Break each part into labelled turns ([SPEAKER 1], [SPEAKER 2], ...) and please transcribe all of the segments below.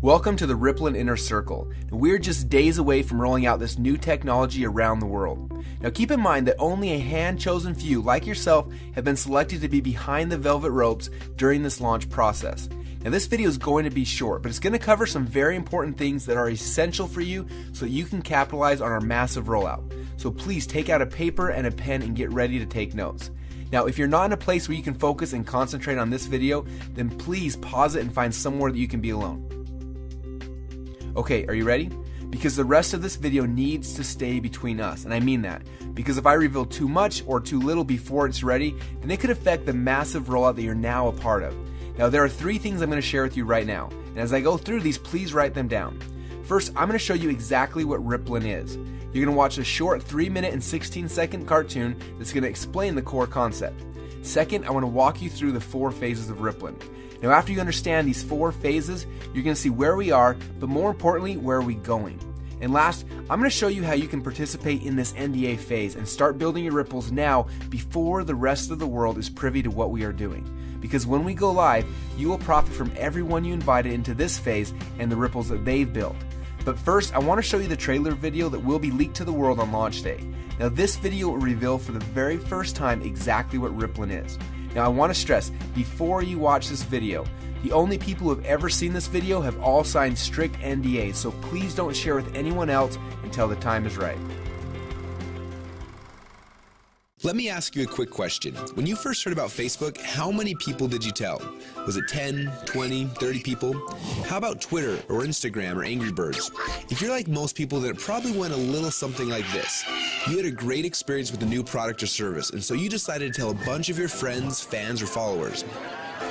[SPEAKER 1] Welcome to the Rippln Inner Circle. We're just days away from rolling out this new technology around the world. Now keep in mind that only a hand-chosen few like yourself have been selected to be behind the velvet ropes during this launch process. Now this video is going to be short, but it's going to cover some very important things that are essential for you so that you can capitalize on our massive rollout. So please take out a paper and a pen and get ready to take notes. Now, if you're not in a place where you can focus and concentrate on this video, then please pause it and find somewhere that you can be alone. Okay, are you ready? Because the rest of this video needs to stay between us, and I mean that. Because if I reveal too much or too little before it's ready, then it could affect the massive rollout that you're now a part of. Now, there are 3 things I'm going to share with you right now, and as I go through these, please write them down. First, I'm going to show you exactly what Rippln is. You're going to watch a short 3-minute and 16-second cartoon that's going to explain the core concept. Second, I want to walk you through the 4 phases of Rippln. Now after you understand these 4 phases, you're going to see where we are, but more importantly, where are we going. And last, I'm going to show you how you can participate in this NDA phase and start building your ripples now before the rest of the world is privy to what we are doing. Because when we go live, you will profit from everyone you invited into this phase and the ripples that they've built. But first, I want to show you the trailer video that will be leaked to the world on launch day. Now this video will reveal for the very first time exactly what Rippln is. Now I want to stress, before you watch this video, the only people who have ever seen this video have all signed strict NDAs, so please don't share with anyone else until the time is right.
[SPEAKER 2] Let me ask you a quick question. When you first heard about Facebook, how many people did you tell? Was it 10, 20, 30 people? How about Twitter or Instagram or Angry Birds? If you're like most people, then it probably went a little something like this. You had a great experience with a new product or service, and so you decided to tell a bunch of your friends, fans, or followers.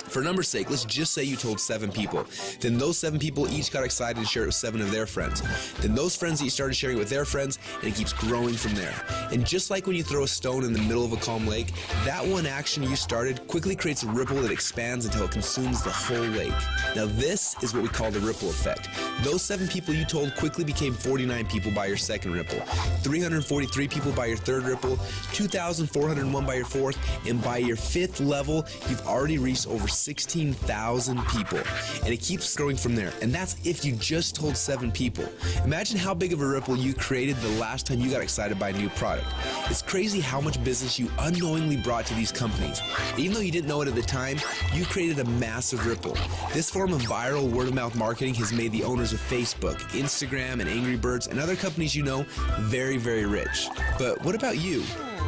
[SPEAKER 2] For number's sake, let's just say you told 7 people. Then those 7 people each got excited and shared it with 7 of their friends. Then those friends each started sharing it with their friends, and it keeps growing from there. And just like when you throw a stone in the middle of a calm lake, that one action you started quickly creates a ripple that expands until it consumes the whole lake. Now this is what we call the ripple effect. Those 7 people you told quickly became 49 people by your second ripple, 343 people by your third ripple, 2,401 by your fourth, and by your 5th level, you've already reached over 16,000 people, and it keeps growing from there. And that's if you just told 7 people. Imagine how big of a ripple you created the last time you got excited by a new product. It's crazy how much business you unknowingly brought to these companies. Even though you didn't know it at the time, you created a massive ripple. This form of viral word-of-mouth marketing has made the owners of Facebook, Instagram, and Angry Birds, and other companies you know very, very rich. But what about you?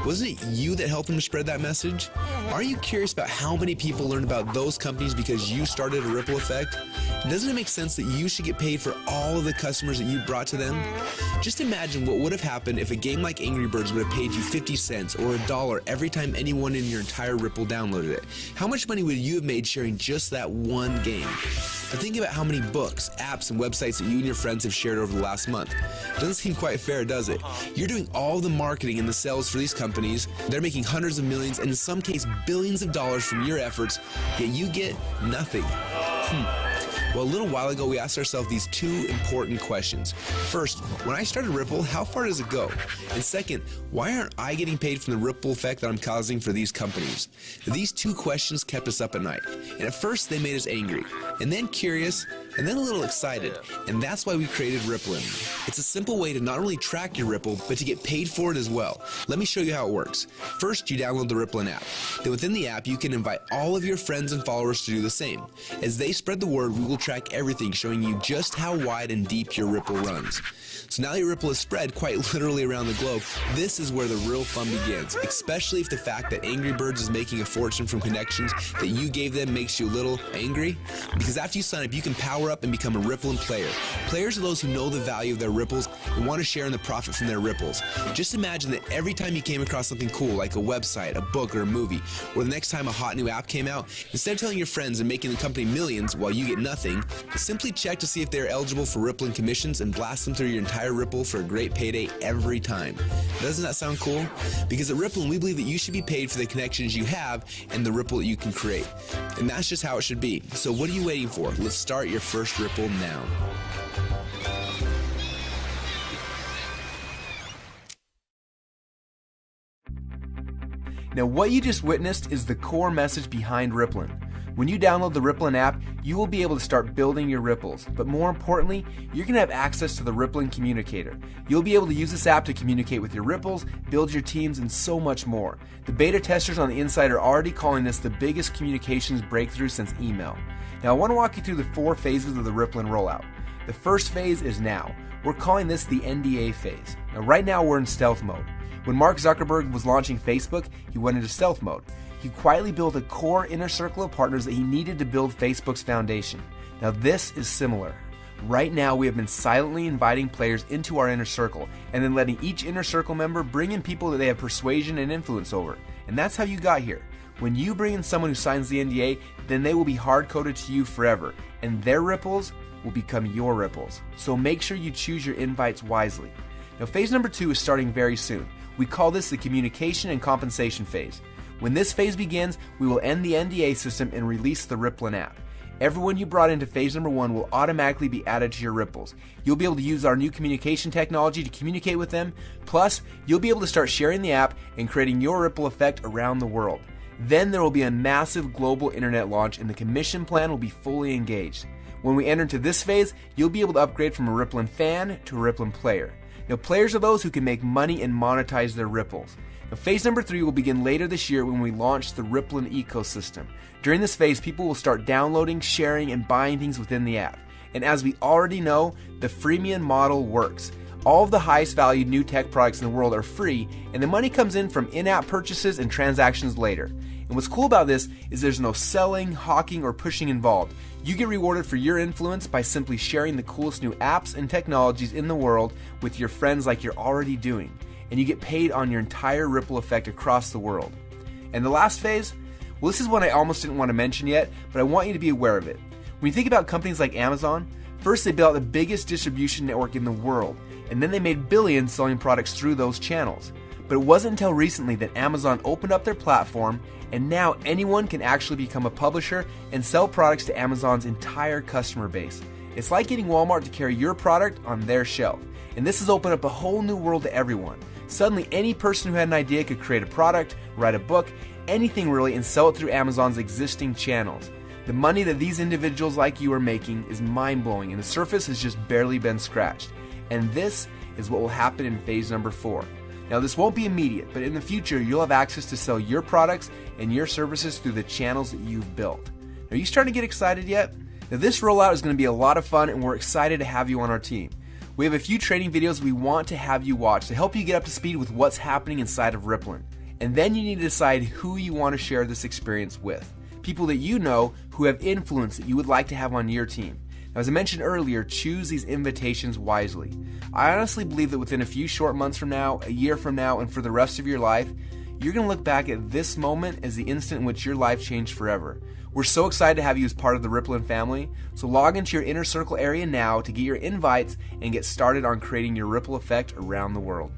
[SPEAKER 2] Wasn't it you that helped them to spread that message? Aren't you curious about how many people learned about those companies because you started a ripple effect? Doesn't it make sense that you should get paid for all of the customers that you brought to them? Just imagine what would have happened if a game like Angry Birds would have paid you 50 cents or $1 every time anyone in your entire Ripple downloaded it. How much money would you have made sharing just that one game? But think about how many books, apps, and websites that you and your friends have shared over the last month. Doesn't seem quite fair, does it? You're doing all the marketing and the sales for these companies. They're making hundreds of millions, and in some cases billions of dollars from your efforts, yet you get nothing. Well, a little while ago, we asked ourselves these 2 important questions. First, when I started Ripple, how far does it go? And second, why aren't I getting paid from the ripple effect that I'm causing for these companies? These 2 questions kept us up at night. And at first, they made us angry, and then curious, and then a little excited. And that's why we created Rippln. It's a simple way to not only track your Ripple, but to get paid for it as well. Let me show you how it works. First, you download the Rippln app. Then within the app, you can invite all of your friends and followers to do the same. As they spread the word, we will track everything, showing you just how wide and deep your Ripple runs. So now your Ripple is spread quite literally around the globe. This is where the real fun begins, especially if the fact that Angry Birds is making a fortune from connections that you gave them makes you a little angry. Because after you sign up, you can power up and become a Rippln player. Players are those who know the value of their ripples and want to share in the profit from their ripples. Just imagine that every time you came across something cool like a website, a book, or a movie, or the next time a hot new app came out, instead of telling your friends and making the company millions while you get nothing, simply check to see if they're eligible for Rippln commissions and blast them through your entire Ripple for a great payday every time. Doesn't that sound cool? Because at Rippln, we believe that you should be paid for the connections you have and the ripple that you can create. And that's just how it should be. So what are you waiting for? Let's start your first Ripple now.
[SPEAKER 1] Now what you just witnessed is the core message behind Rippln. When you download the Rippln app, you will be able to start building your ripples, but more importantly, you're going to have access to the Rippln Communicator. You'll be able to use this app to communicate with your ripples, build your teams, and so much more. The beta testers on the inside are already calling this the biggest communications breakthrough since email. Now I want to walk you through the 4 phases of the Rippln rollout. The first phase is now. We're calling this the NDA phase. Now right now we're in stealth mode. When Mark Zuckerberg was launching Facebook, he went into stealth mode. He quietly built a core inner circle of partners that he needed to build Facebook's foundation. Now this is similar. Right now we have been silently inviting players into our inner circle and then letting each inner circle member bring in people that they have persuasion and influence over. And that's how you got here. When you bring in someone who signs the NDA, then they will be hard-coded to you forever, and their ripples will become your ripples. So make sure you choose your invites wisely. Now phase number 2 is starting very soon. We call this the communication and compensation phase. When this phase begins, we will end the NDA system and release the Rippln app. Everyone you brought into phase number 1 will automatically be added to your ripples. You'll be able to use our new communication technology to communicate with them. Plus, you'll be able to start sharing the app and creating your ripple effect around the world. Then there will be a massive global internet launch and the commission plan will be fully engaged. When we enter into this phase, you'll be able to upgrade from a Rippln fan to a Rippln player. Now, players are those who can make money and monetize their ripples. Now, phase number 3 will begin later this year when we launch the Rippln ecosystem. During this phase, people will start downloading, sharing, and buying things within the app. And as we already know, the freemium model works. All of the highest valued new tech products in the world are free, and the money comes in from in-app purchases and transactions later. And what's cool about this is there's no selling, hawking, or pushing involved. You get rewarded for your influence by simply sharing the coolest new apps and technologies in the world with your friends like you're already doing. And you get paid on your entire ripple effect across the world. And the last phase? Well, this is one I almost didn't want to mention yet, but I want you to be aware of it. When you think about companies like Amazon, first they built out the biggest distribution network in the world, and then they made billions selling products through those channels. But it wasn't until recently that Amazon opened up their platform, and now anyone can actually become a publisher and sell products to Amazon's entire customer base. It's like getting Walmart to carry your product on their shelf. And this has opened up a whole new world to everyone. Suddenly, any person who had an idea could create a product, write a book, anything really, and sell it through Amazon's existing channels. The money that these individuals like you are making is mind-blowing, and the surface has just barely been scratched. And this is what will happen in phase number 4. Now, this won't be immediate, but in the future, you'll have access to sell your products and your services through the channels that you've built. Are you starting to get excited yet? Now, this rollout is going to be a lot of fun, and we're excited to have you on our team. We have a few training videos we want to have you watch to help you get up to speed with what's happening inside of Rippln. And then you need to decide who you want to share this experience with. People that you know who have influence that you would like to have on your team. Now, as I mentioned earlier, choose these invitations wisely. I honestly believe that within a few short months from now, a year from now, and for the rest of your life, you're going to look back at this moment as the instant in which your life changed forever. We're so excited to have you as part of the Rippln family, so log into your inner circle area now to get your invites and get started on creating your ripple effect around the world.